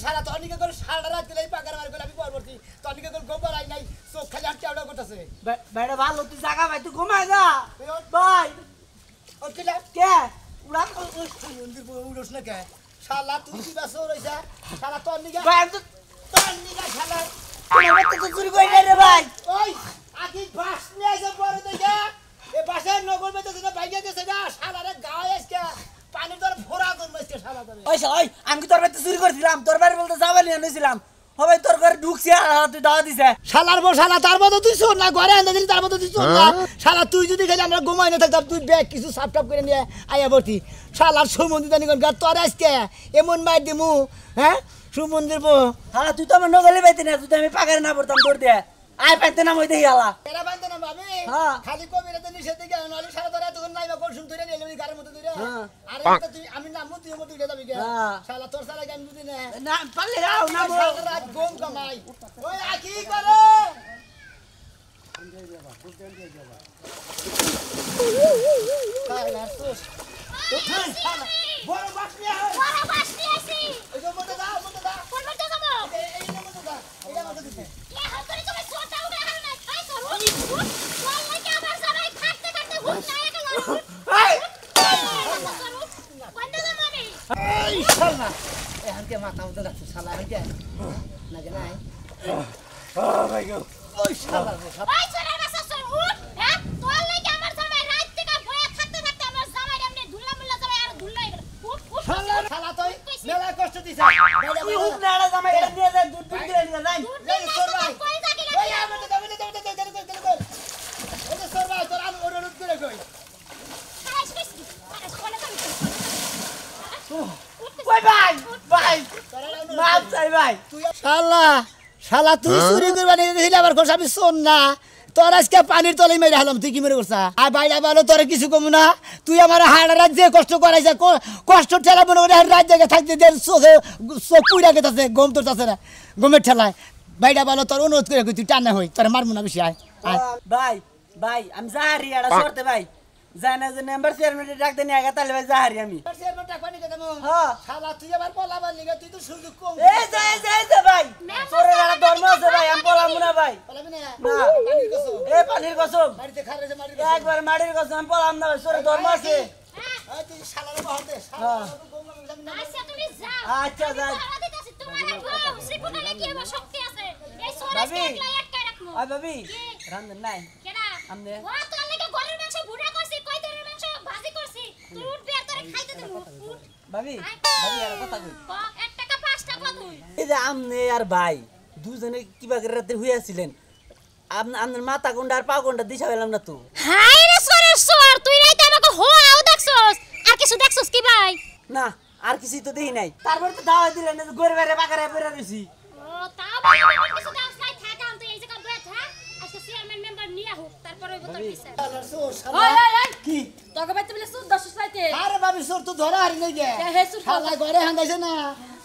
সারা তনিকে করে সারা রাত দিলেই পাকার মার করে আমি পরবর্তী তনিকে করে গোবর আই নাই চোখ খালি আর চাউড়া করতেছে বেটা ভালো তুই জায়গা ভাই তুই ঘুমাই যা ভাই ওকে কে উড়া মন্দির উড়োস না কে শালা তুই কি বাসো রইছা শালা তনিকে ভাই তো তনিকে শালা তোমার তো চুরি কই নাই রে ভাই ওই আকি বাস নিয়ে এসে পরে দেখে এ বাসায় নগর বেঁচেছে না ভাইয়া গেছে না শালারে গায়ে আজকে পানির দর ফোড়া করবে শালা ধরে ওই ওই আমি তোর বাড়িতে চুরি করছিলাম তোর বাড়ি বলতে যাবা নিয়ে এনেছিলাম হবে তোর ঘরে ঢুকছি তুই দাওয়া দিছে শালার বউ শালা তার মতো তুই শোন না ঘরে আনতে দিলি তার মতো তুই শোন না শালা তুই যদি খালি আমরা ঘুমাই না থাকতাম তুই ব্যাগ কিছু সাপ টাপ করে নিয়ে আয়া ভর্তি শালার সুমন্দির জানি কোন তোর আজকে এমন মার দিমু হ্যাঁ সুমন্দির বউ হালা তুই তো আমার নগলে পাইতে না তুই তো আমি পাকারে না পড়তাম তোর দিয়ে আয় পাইতে না মই দেখি হালা এরা বানতে না ভাবি হ্যাঁ খালি কবিরাতে নিষেধ দিকে নালি সারা ধরে এতক্ষণ নাইবা কোন ধরে নিয়ে এলি গারের মতো ধরে আরে এটা তুই আমি নামু তুই মতো উঠে যাবি কে শালা তোর শালা আমি বুঝি না না পারলে যাও না সারা রাত গম কামাই ওই আকি করে শালা সোস বড় বাস নিয়ে আয় বড় বাস নিয়ে আসি ওই যে মতো দা কোন মধ্যে যাব এই মতো দা এই মতো দিতে কে হাতরে তুমি ছোটা উড়ে হাল না খাই করো বল লাগে আমার সবাই খাটতে খাটতে হুট না গেল এই কোন দাদা মামি এই শালা এই হালকে মাথা উঠে যাচ্ছে শালা হইছে নাকি নাই ভাই গো ওই শালা ওই চলে বাসা চল উঠ হ্যাঁ তোর লাগে আমার সবাই রাত থেকে বয়া থাকতে থাকতে আমার সবাই এমনি ধুলা মুল্লা সবাই আর ধুলা হয়ে গেল উঠ উঠ শালা তুই মেলা কষ্ট দিছ তুই উঠ না রে জামাই এটা নিয়ে যা দুধ দুধ দিলে নিয়ে যাই এই সর ভাই কই জায়গা এই আমি তো ওই সর ভাই তোর আমি অনুরোধ করে কই খাইস খাইস আরে কোন যাবি কই ভাই ভাই মাপ চাই ভাই শালা তুই চুরি করবা নিয়ে গেছিলি আবার কোন আমি শোন না তোর আজকে পানির তলে মেরে হলাম তুই কি মেরে করছা আর বাইরে বলো তোর কিছু কম না তুই আমার হাড় রাত যে কষ্ট করাইছে কষ্ট ঠেলা মনে করে রাত জায়গায় থাকতে দেন চোখে চোখ পুইরা গেছে গম তোর আছে না গমের ঠেলায় বাইরে বলো তোর অনুরোধ করে তুই টানা হই তোর মারবো না বেশি আয় ভাই ভাই আমি যাহারি এটা সরতে ভাই জানা যে নাম্বার চেয়ারম্যান ডাক দেনি আগে তাহলে ভাই যাহারি আমি হ্যাঁ শালা তুই আবার পলাবার নিগে তুই তো সুযোগ কম এই যে ভাই তোরে একটা ধর্ম আছে ভাই আমি বললাম না ভাই পলাবি না না পানির কসম এই পানির কসম বাড়িতে খারাইছে মাটির একবার মাটির কসম আমি বললাম না ভাই তোরে ধর্ম আছে এই তুই শালার বাহার দে শালা আচ্ছা তুমি যাও আচ্ছা যাই আরে দিতাছি তোমার বউ শ্রীপুটালে কি আমার শক্তি আছে এই সোরাস ভাবি। একলা একটাই রাখমু ওই ভাবি রান্ধন নাই কেডা আমনে ও তোর লাগি গরুর মাংস ভুনা করছি কই তোর মাংস ভাজি করছি তুই উঠবি আর তোরে খাইতে দেব উঠ ভাবি ভাবি আর কথা কই 1 টাকা 5 টাকা তুই এই যে আমনে আর ভাই দুজনে কিবা করে রাতে হইয়াছিলেন আপনার মাথা কোনটা আর পা কোনটা দিশা পেলাম না তো হাই রে সোরের সোর তুই রাইতে আমাকে হোয়াও দেখছস আর কিছু দেখছস কি ভাই না আর কিছুই তো দেখি নাই তারপর তো দাওয়াত দিলেন না গরে বাইরে বাগারে বেরা দিছি ও তা ভাই আমার কিছু দাস নাই থাকা তুই এই জায়গা বসে থাক আজকে চেয়ারম্যান মেম্বার নিয়া হোক তারপরে ওই বোতল দিছে শালার সোর ওই শালা ওই ওই কি তোকে বাইতে বলে সুদ দশ সাইতে আরে বাবি সোর তো ধরা হারি নাই গে হে সুর শালা ঘরে হাঙ্গাইছে না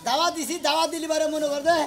দাওয়া দিছি দাওয়া দিলি বারে মনে কর দে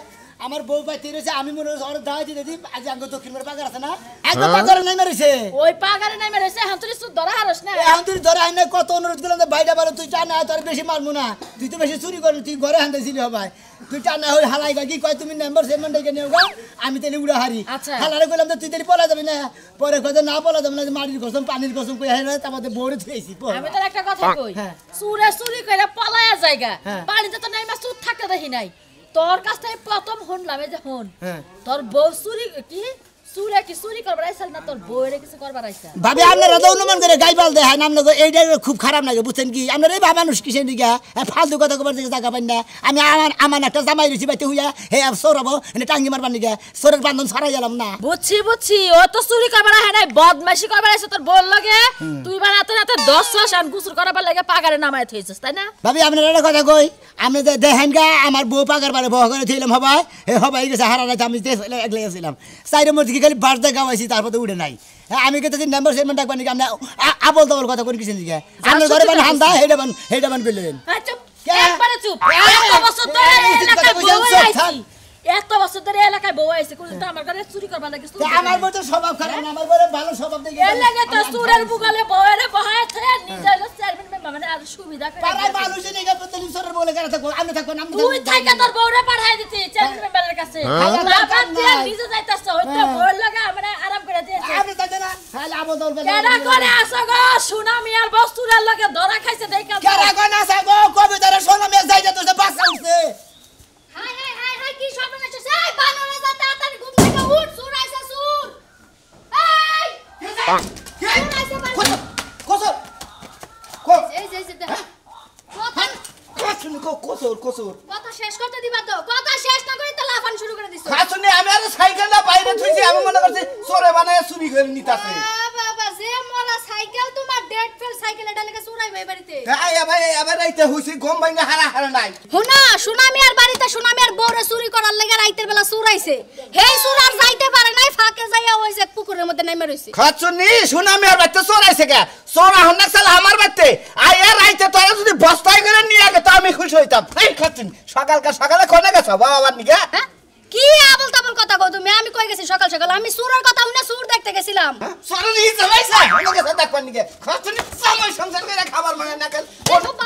আমার বউ পাইতে রয়েছে আমি মনে হচ্ছে ওর দাওয়া দিতে দিই আজ আঙ্গ দক্ষিণ মেরে পাগার আছে না একদম পাগার নাই মেরেছে ওই পাগারে নাই মেরেছে হামতুরি সুদ ধরা হারস না এখন তুই ধরে আইনে কত অনুরোধ করলাম যে ভাইটা বারো তুই টানা তোর বেশি মারবো না তুই তো বেশি চুরি করবি তুই ঘরে হান্দাইছিলি হবাই তুই টানা হই হালাই গা কি কয় তুমি মেম্বার চেয়ারম্যান ডেকে নিও গা আমি তাহলে উড়া হারি আচ্ছা। হালারে কইলাম তো তুই তাহলে পলা যাবি না পরে কয় না পলা যাবে না যে মাটির কসম পানির কসম কই হাই না তারপরে বউরে থুইছি আমি তোর একটা কথা কই হ্যাঁ। সুরে চুরি কইরা পলায়া জায়গা হ্যাঁ। পানিতে তো নাই মাছ সুদ থাকতে দেখি নাই তোর কাছ থেকে প্রথম শুনলাম এই যে হন হ্যাঁ। তোর বউ চুরি কি চুরে কি চুরি করবার আইছাল না তোর বউরে কিছু করবার আইছা ভাবি আপনারা তো অনুমান করে গাইবাল দেয় নাম না এইটা খুব খারাপ লাগে বুঝছেন কি আপনারা এই ভাবা মানুষ কিসের দিকে ফালতু কথা কবার দিকে জায়গা পাই না আমি আমার একটা জামাই রয়েছি বাইতে হইয়া হে সৌরভ এনে টাঙ্গি মারবার নিকে সৌরের বান্ধন ছড়াই গেলাম না বুঝছি ও তো চুরি করবার আহে নাই বদমাইশি করবার আইছে তোর বল লাগে তুই বানাতে রাতে 10 আন গুসুর করাবার লাগে পাগারে নামায় থইছিস তাই না ভাবি আপনারা একটা কথা কই আমি যে দেখেন গা আমার বউ পাকার বারে বহ করে থইলাম হবাই হে হবাই গেছে হারা রাতে আমি একলে গেছিলাম সাইডের মধ্যে কি খালি বার্থডে গাওয়াইছি তারপর তো উঠে নাই আমি কিন্তু নাম্বার চেয়ারম্যান ডাকবানি কি আমরা আবল তাবল কথা কোন কিসের দিকে আপনার ঘরে বান হান্দা হেডা বান কইলেন হ্যাঁ চুপ কে? একবারে চুপ এই, এত বছর ধরে এই, এই, এলাকায় কথা বউ বলছেন, আইছি থাম। এত বছর ধরে এলাকায় বউ আইছে কোন তো আমার ঘরে চুরি করবার লাগে তা আমার মতো স্বভাব খারাপ না আমার বলে ভালো স্বভাব দেখে এর লাগে তো সুরের বুগালে বউরে বহায় থাকে নিজে হলো চেয়ারম্যান মানে আর সুবিধা করে পাড়ায় মানুষে নেই প্রতিদিন সরের বলে কেন থাকবো আমি থাকবো না তুই থাকা তোর বউরে পাঠাই দিতি চেয়ারম্যান মেম্বারের কাছে না বাদ দিয়ে নিজে যাইতাছ হইতো বউর লাগা আমরা আরাম করে দিয়েছে আমি তাই না হ্যাঁ আবদল বেলা কেডা করে আসো গো সুনামি আর বস্তুরের লগে ধরা খাইছে দেই কাম কেরা কোন আছে গো কবিতারে শোনা মে যাইতে তো বাসা উঠছে হাই হাই হাই হাই কি সর্বনাশ হইছে এই বানরে যা তাড়াতাড়ি ঘুম থেকে উঠ সুর আইছে সুর এই কে আইছে বান কোসর কোসর কো এই যে দেখ কথা খাসুনি কোসর কোসর কথা শেষ করতে দিবা তো কথা শেষ না করে তো লাফান শুরু করে দিছো খাসুনি আমি আর সাইকেলটা বাইরে থুইছি আমি মনে করছি সরে বানায় চুরি করে নিতাছে বাবা যে মোরা সাইকেল তোমার ডেড ফেল সাইকেল এটা লেগে চুরাইবে বাড়িতে তাই আবার রাইতে হইছে গম ভাঙা হারা নাই হুনা সুনামি আর বাড়িতে সুনামি আর বউরে চুরি করার লাগা রাইতের বেলা চুরাইছে হেই চুরার যাইতে পারে নাই ফাঁকে যাইয়া ওই যে পুকুরের মধ্যে নেমে রইছে খাসুনি সুনামি আর বাইতে চোরাইছে কে চোরা হন্না সাল আমার বাইতে আইয়া রাইতে তোরা যদি বস্তায় করে নিয়ে গে তো আমি খুশি হইতাম এই খাসুনি সকালে কোনে গেছ বাবা নিকে হ্যাঁ কি আবল তাবল কথা কও তুমি আমি কই গেছি সকাল সকাল আমি সুরের কথা শুনে সুর দেখতে গেছিলাম সরনি জামাইছা হন্না গেছ দেখবার নিকে খাসুনি সময় সংসার করে খাবার মানে না কেন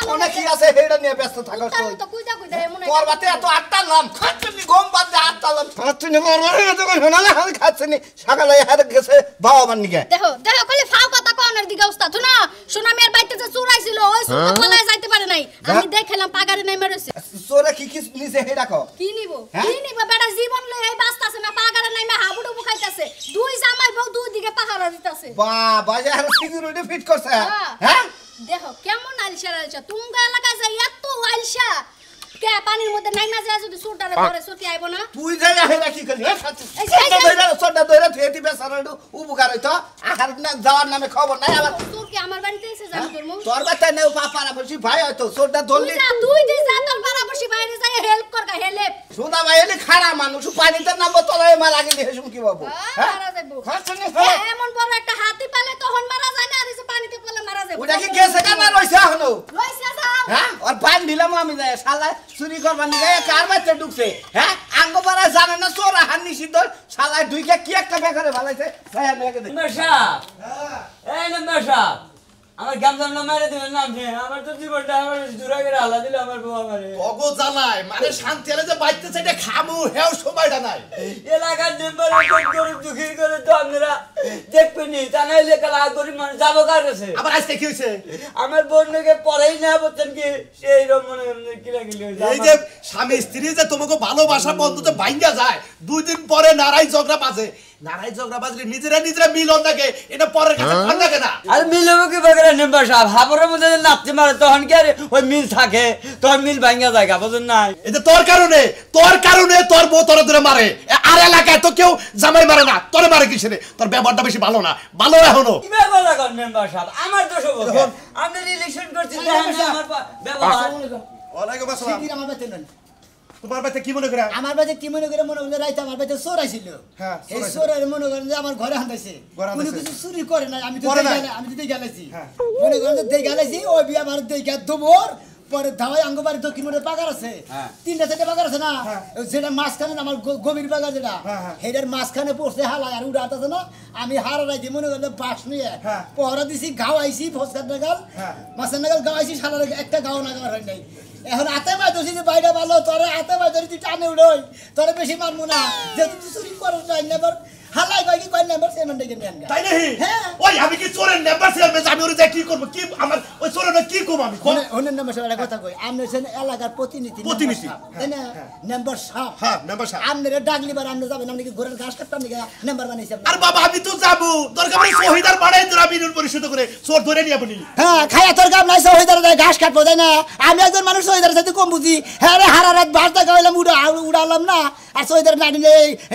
কোনে কি আছে হেডা নিয়ে ব্যস্ত থাকো তার তো কুইদা এমন করবাতে এত আটটা নাম খাচ্ছনি গম বাদ দে আটটা নাম খাচ্ছনি করবারে এত কই শোনালে আমি খাচ্ছনি সকালে হার গেছে বাবা মান নিকে দেখো দেখো খালি ফাও কথা কোনের দিকে উস্তাদ না সুনামি আর বাইতে যে চুরাইছিল ওই সুর পালায় যাইতে পারে নাই আমি দেখলাম পাগারে নেমে রইছে সোরে কি নিছে হেডা কো কি নিব বেটা জীবন লই এই বাস্তাছে না পাগারে নেমে হাবুডু খাইতাছে দুই জামাই বউ দুই দিকে পাহারা দিতাছে বাহ বাজার সিকিউরিটি ফিট করছে হ্যাঁ দেখো কেমন আলসা তুঙ্গা এলাকায় যাই এত আলসা কে পানির মধ্যে নাইমা যায় যদি সুরটারে ধরে সুতি আইবো না তুই যাই হেডা কি করি সোটা দইরা থেতি বেসারডু উপকার হইতো আহার না যাওয়ার নামে খবর নাই আবার তোর কি আমার বাড়িতে এসে যাবি তোর মু তোর বাচ্চা নেও পাপারা বসি ভাই হয়তো সোটা ধরলি তুই যে যা তোর পাড়াপড়শি বাইরে যাই হেল্প করগা হেল্প সুদা ভাই এলি খাড়া মানুষ পানিতে নামবো তলায় মারা গেলি হেসুম কি বাবু মারা যাইবো খাচ্ছনি এমন বড় একটা হাতি পালে তখন মারা যায় না আর এই যে পানিতে পড়লে মারা যাবে ওটা কি গেছে কেন রইছে এখনো লইছে যাও হ্যাঁ আর বান দিলাম আমি যাই শালা চুরি করবার নিয়ে কার বাচ্চা ঢুকছে হ্যাঁ আঙ্গপাড়া জানে না চোরা হান্নি সিদ্ধ শালা দুইকে কি একটা বেকারে ভালাইছে ছায়া নিয়ে গেছে মেশা এই না মেশা আমার গামজাম না মেরে দিবেন না আপনি আমার তো জীবনটা আমার জুরা করে হালা দিলে আমার বউ আমারে অগো জ্বালায় মানে শান্তি হলে যে বাইতেছে এটা খামু হেও সময়টা নাই এলাকার মেম্বার গরিব দুঃখী করে তো আপনারা দেখবেনি তা নাইলে কালা গরিব মানুষ যাবো কার কাছে আবার আজকে কি হয়েছে আমার বোনকে পড়াই না বলছেন কি সেই রকম মনে কিলাকিলি হয়েছে এই যে স্বামী স্ত্রী যে তোমাকে ভালোবাসা বন্ধুতে ভাঙ্গা যায় 2 দিন পরে নারাই ঝগড়া বাজে নারাই ঝগড়া বাজলে নিজেরা মিলন থাকে এটা পরের কাছে ভাল লাগে না আর মিলবো কি বাগেরা মেম্বার সাহেব হাবরের মধ্যে নাচতে মারে তখন কি আর ওই মিল থাকে তখন মিল ভাঙ্গা যায় বুঝুন না এই যে তোর কারণে তোর বউ তোর ধরে মারে আর এলাকায় তো কেউ জামাই মারে না তোরে মারে কিসেরে তোর ব্যবহারটা বেশি ভালো না ভালো এখনো কি ব্যবহার করেন মেম্বার সাহেব আমার দোষ হবে আপনি ইলেকশন করছেন আমার ব্যবহার ওয়ালাইকুম আসসালাম সিকির আমার বাতে নন তোমার বাড়িতে কি মনে করে আমার বাতে কি মনে করে মনে করে রাইতে আমার বাতে চোর আইছিল হ্যাঁ, চোর এই আইছিল। চোরের মনে করেন যে আমার ঘরে হান্দাইছে ঘরে কোনো হান্দাইছে। কিছু চুরি করে নাই আমি তো করে নাই। গেলাইছি হ্যাঁ। মনে করেন যে দেই গেলাইছি ওই বিয়া আমার দেই গা দবর পরে ধাওয়াই আঙ্গবাড়ি দক্ষিণ মধ্যে পাগার আছে 3টা পাগার আছে না যেটা মাঝখানে আমার গভীর পাগার যেটা হেডের মাঝখানে পড়ছে হালাই আর উড়াত আছে না আমি হারাই দিই মনে করেন বাস নিয়ে পহরা দিছি গাও আইছি ফসকার নাগাল মাছের নাগাল গাও আইছি সালার একটা গাও নাগাল হয় নাই এখন হাতে মাই ধরছি যে বাইরে ভালো তোরে হাতে মাই ধরি তুই টানে উড়ই তোরে বেশি মারবো না যেহেতু তুই চুরি করস নাই নেবার হালাই কয় কি কয় নেবার সেমন ডেকে নিয়ে আনগা তাই নাকি হ্যাঁ। ওই আমি কি চোরের নেম্বার ছিলাম আমি ওরে যাই কি করব কি আমার ওই চোরের কি করব আমি অন্য নাম্বার সাহেব একটা কথা কই আপনি হচ্ছেন এলাকার প্রতিনিধি প্রতিনিধি, তাই না নাম্বার সাহেব হ্যাঁ মেম্বার সাহেব আপনারা ডাকলি বার আপনি যাবেন আপনি কি ঘরের ঘাস কাটতাম নাকি নাম্বার বানাইছেন আর বাবা আমি তো যাবো দরকার পড়ে শহীদার বাড়াই তোরা বিনুর পরিশোধ করে চোর ধরে নিয়ে আপনি হ্যাঁ খায়া তোর কাম নাই সহিদার ঘাস কাটবো তাই না আমি একজন মানুষ সহিদার সাথে কম বুঝি হ্যাঁ রে হারা রাত ভাত দেখা হইলাম উড়ালাম না আর সহিদার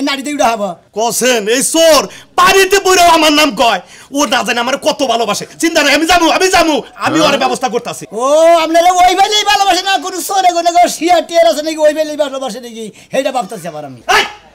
নাড়িতে উড়া হবো কোসেন এই চোর পানিতে পড়েও আমার নাম কয় ও না জানে আমার কত ভালোবাসে চিন্তা নাই আমি যাবো আমি ওর ব্যবস্থা করতেছি ও আপনারা ওই বেলেই ভালোবাসে না কোনো সোরে কোনো শিয়ার টিয়ার আছে নাকি ওই বেলেই ভালোবাসে নাকি সেইটা ভাবতেছি আবার আমি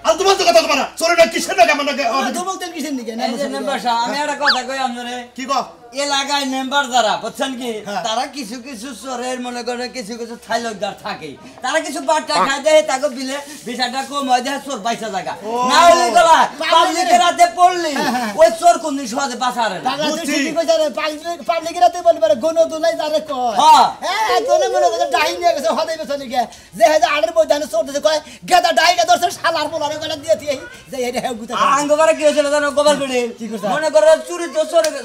আর তোমার তো কথা তোমার চোরের কিসের নাকি আমার নাকি তো বলতেন কিসের নাকি এই যে মেম্বার সাহেব আমি একটা কথা কই আপনারে কি কো এলাকায় মেম্বার যারা বুঝছেন কি তারা কিছু কিছু চোরের মনে করে কিছু কিছু থাইলকদার থাকে তারা কিছু বাট্টা খাই দেয় তাকে বিলে বিষয়টা কম হয় দেয় চোর পয়সা জায়গা না হলে গলা পাবলিকের হাতে পড়লি ওই চোর কোন দিন সহজে বাঁচারে না পাবলিকের হাতে বলবে গনো দুলাই যারে কয় হ্যাঁ গনো মনে করে ডাই নিয়ে গেছে হদাই বেছনে গে যে হেজা আড়ের ময়দানে চোর দিতে কয় গেদা ডাইটা ধরছে শালার পোলারে গলা দিয়ে দিয়ে যে এটা হেউ গুতা আঙ্গবারে কি হয়েছিল জানো গোপাল বেড়ে মনে করো চুরি তো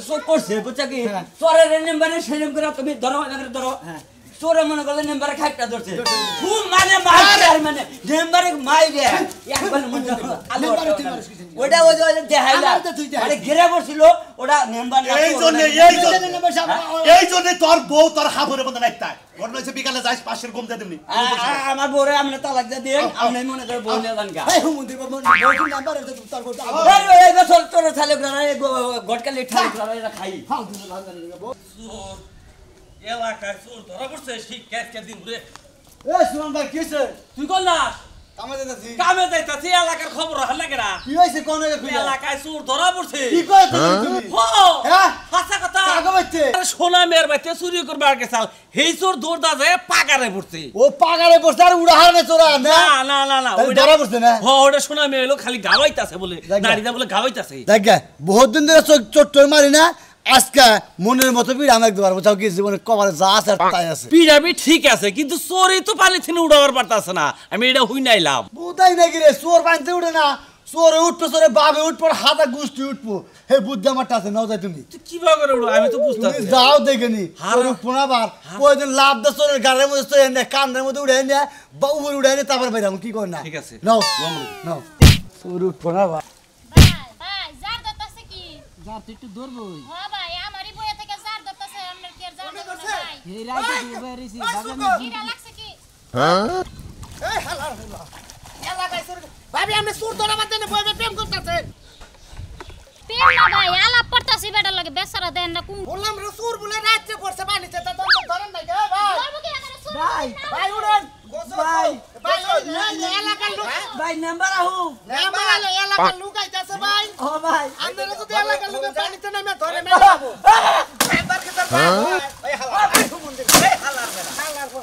চোর করছে বুঝছা কি চোরের নেম্বারে সেরকম করে তুমি ধরো ধরো চোরে মনে করলে নেম্বারে খাইটা ধরছে খুব মানে মার মানে নেম্বারে মাইরে একবার মনে আলো ওটা ওই যে দেখাইলা আরে ঘিরে বসছিল ওটা নেম্বার না এই জন্য তোর বউ তোর হাবরে মধ্যে নাইতা ওর নইছে বিকালে যাইস পাশের ঘুম দে দেবনি আমার বউরে আমনে তালাক দে দেন আমনে মনে করে বউ নিয়ে যান গা এই হুমুন্দি বউ নাম্বার তোর বউ এই এই বছর তোর থালে গ্রানা গটকালে ঠালে গ্রানা খাই এলাকার চোর ধরা পড়ছে শিক্ষা দিন ঘুরে এ সুমন ভাই কি হইছে তুই কল না কামে যাইতাছি কামে যাইতাছি এলাকার খবর হাল লাগে না কি হইছে কোন কইলা এলাকায় চোর ধরা পড়ছে কি কই তুমি হ্যাঁ হাসা কথা কাগো বাইতে সোনা মেয়ের বাইতে চুরি করবার গেছাল হেই চোর দৌড়দা যায় পাগারে পড়ছে ও পাগারে বসে আর উড়া হারনে চোরা না না না না ওই ধরা পড়ছে না ওটা সোনা মেয়ে হলো খালি গাওয়াইতাছে বলে নারীদা বলে গাওয়াইতাছে দেখ বহুত দিন ধরে চোট মারি না আজকে মনের মতো বিড় আমি একবার বোঝাও কি জীবনে কপালে যা আছে তাই আছে পিড়াবি ঠিক আছে কিন্তু চোরই তো পানি থেকে উড়াবার পারতাছে না আমি এটা হুই নাইলাম বুঝাই নাকি রে চোর পানিতে উঠে না চোরে উঠবো চোরে বাবে উঠবো হাতা গুষ্টি উঠবো হে বুদ্ধি আমারটা আছে নাও যাই তুমি তুই কিভাবে করে উড়ো আমি তো বুঝতে তুমি যাও দেখে নি চোর উঠবো না বার ওই দিন লাভ দা চোরের গাড়ির মধ্যে চোরে এনে কান্দের মধ্যে উঠে এনে বা উপরে উঠে এনে তারপর বাইরাম কি কর না ঠিক আছে নাও নাও চোর উঠবো না বার ভাই জার দতাছে কি যার তুই একটু ধরবই হ্যাঁ ভাই আমারই বইয়া থেকে জার দতাছে আমনের কি আর জার দতাছে ভাই এই রাইতে দিয়ে বেরিয়েছি বাজারে কিরা লাগছে কি এই হালা হালা এলাকায় চোর ভাবি আমি চোর ধরা বাদ দেনে বইবে প্রেম করতেছে প্রেম না ভাই আলাপ করতাছি বেটার লাগে বেচারা দেন না কোন বললাম রে চোর বলে রাতে পড়ছে পানিতে তা তো ধরেন নাই গে ভাই ধরবো কি এখানে শুন ভাই ভাই উড়েন ভাই ভাই এলাকার লোক ভাই নাম্বার আহু নাম্বার আলো এলাকার লোক আইতাছে ভাই ও ভাই আমরা যদি এলাকার লোক পানিতে নামে ধরে মেরে যাবো নাম্বার কে তোর ভাই এই হালা এই মন্দির এই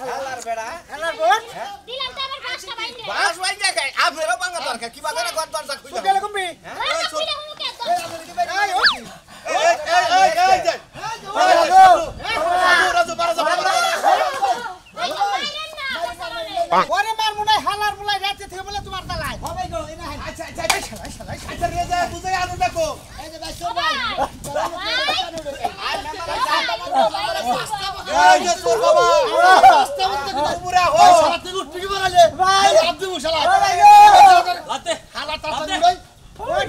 হালার বেড়া হালার বোন দিলাম তো আমার পাঁচটা ভাই নে বাস ভাই দেখে আপনারা বাংলা দরকার কি বাজারে ঘর দরজা খুলে গেল কমবি এই চুরি হুমু কে তো ওরে মার মুনাই হালার মুলাই রাতে থেকে বলে তোমার তালাই হবে গো এনা আচ্ছা আচ্ছা আচ্ছা রে যা বুঝে আনু দেখো এই যে ভাই চোর ভাই আর এই যে চোর বাবা রাস্তা বন্ধ করে পুরা হো সারা তুই উঠবি কি বলালে ভাই আব্দুল মুশালা ভাই গো লাতে হালা তাড়াতাড়ি লই ওই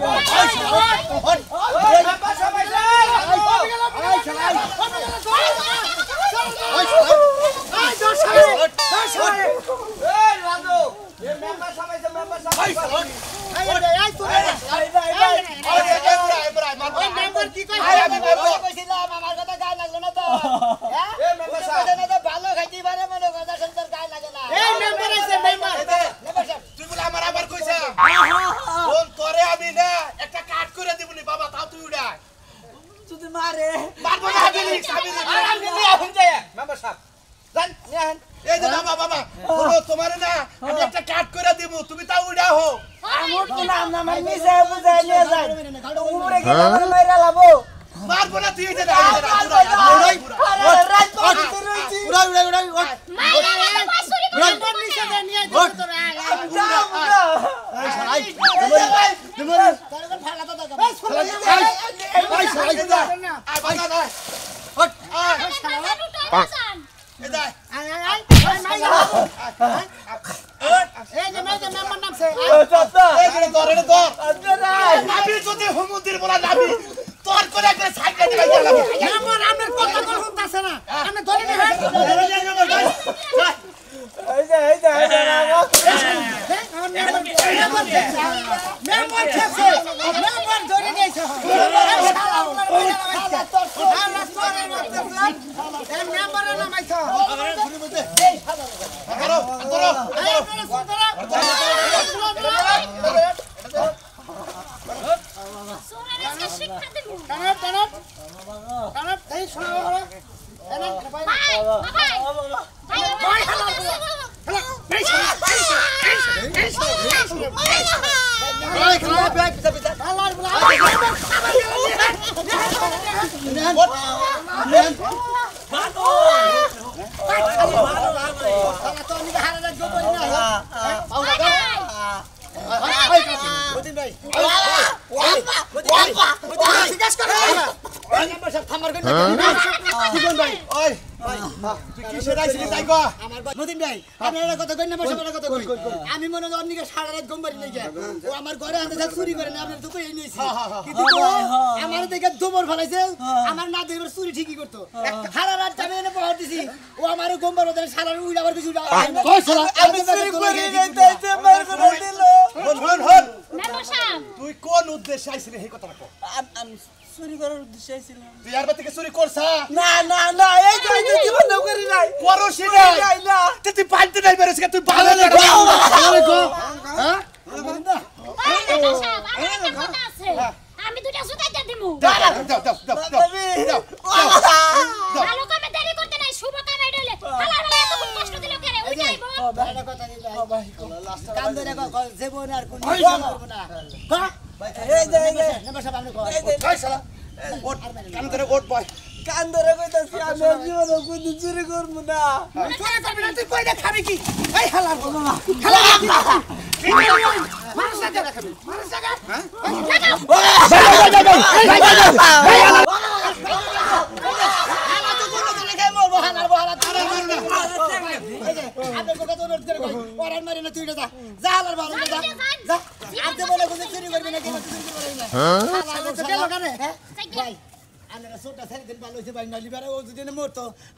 মারে তোমার না আমি একটা কাট করে দিব তুমি তা উড়া হো আমুর তো নাম না মাই মিছে বুঝাই নিয়ে যায় উপরে গেলে আমার মাইরা লাবো মারবো না তুই যে হুমুন্দির বলা যাবি তোর করে একটা সাইড কাটে গেলাম আমার আপনার কথা কোন শুনতাছে না আমি ধরে নে এই যে মেম্বার খেছে মেম্বার ধরে নিয়েছে মেম্বারের নাম আইছো সোনার শিক্ষা দেব আমি মনে হয় অন্যকে সারা রাত ঘুম পারি নাই ও আমার ঘরে আনতে চুরি করে না আপনার তো কই নিয়েছি কিন্তু আমার দেখে দমর ফলাইছে আমার না দেখে চুরি ঠিকই করতো সারা রাত আমি এনে পাওয়া দিছি ও আমার ঘুম পারো সারা উড়া আবার কিছু আমি চুরি করে নাই তাইতে মার করে দিল হন মেম্বার সাহেব তুই কোন উদ্দেশ্যে আইছিলি এই কথাটা কর আমি চুরি করার উদ্দেশ্যে আইছিলাম তুই আর থেকে চুরি করছা না না না এই তো জীবন দাও করি নাই করছি নাই না তুই পাইতে নাই বেরেছ তুই ভালো লাগো হ্যাঁ মেম্বার সাহেব আমার একটা কথা আছে আমি দুটা সুতাইতে দিমু দাও ভালো কামে দেরি করতে নাই শুভ কামে ডলে হালা হালা এত কষ্ট দিল কেন ওই যাইবো ভালো কথা দিল কাম ধরে জীবন আর কোন করব না হ্যাঁ এই যে নেবা সব আপনি কর ওই শালা ওট কান ধরে ওট বয় কান ধরে কইতাছি আমি আর জীবনে কোন চুরি করব না চুরি করবি না তুই কই না খাবি কি এই হালার বাবা মানুষ না খাবি মানুষ জায়গা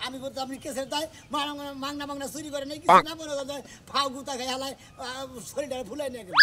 আমি বলতো আপনি কেসের তাই মাংনা চুরি করে নাই কিছু না মনে ফাউ গুতা খাই হালায় শরীরটা ফুলাই নিয়ে গেল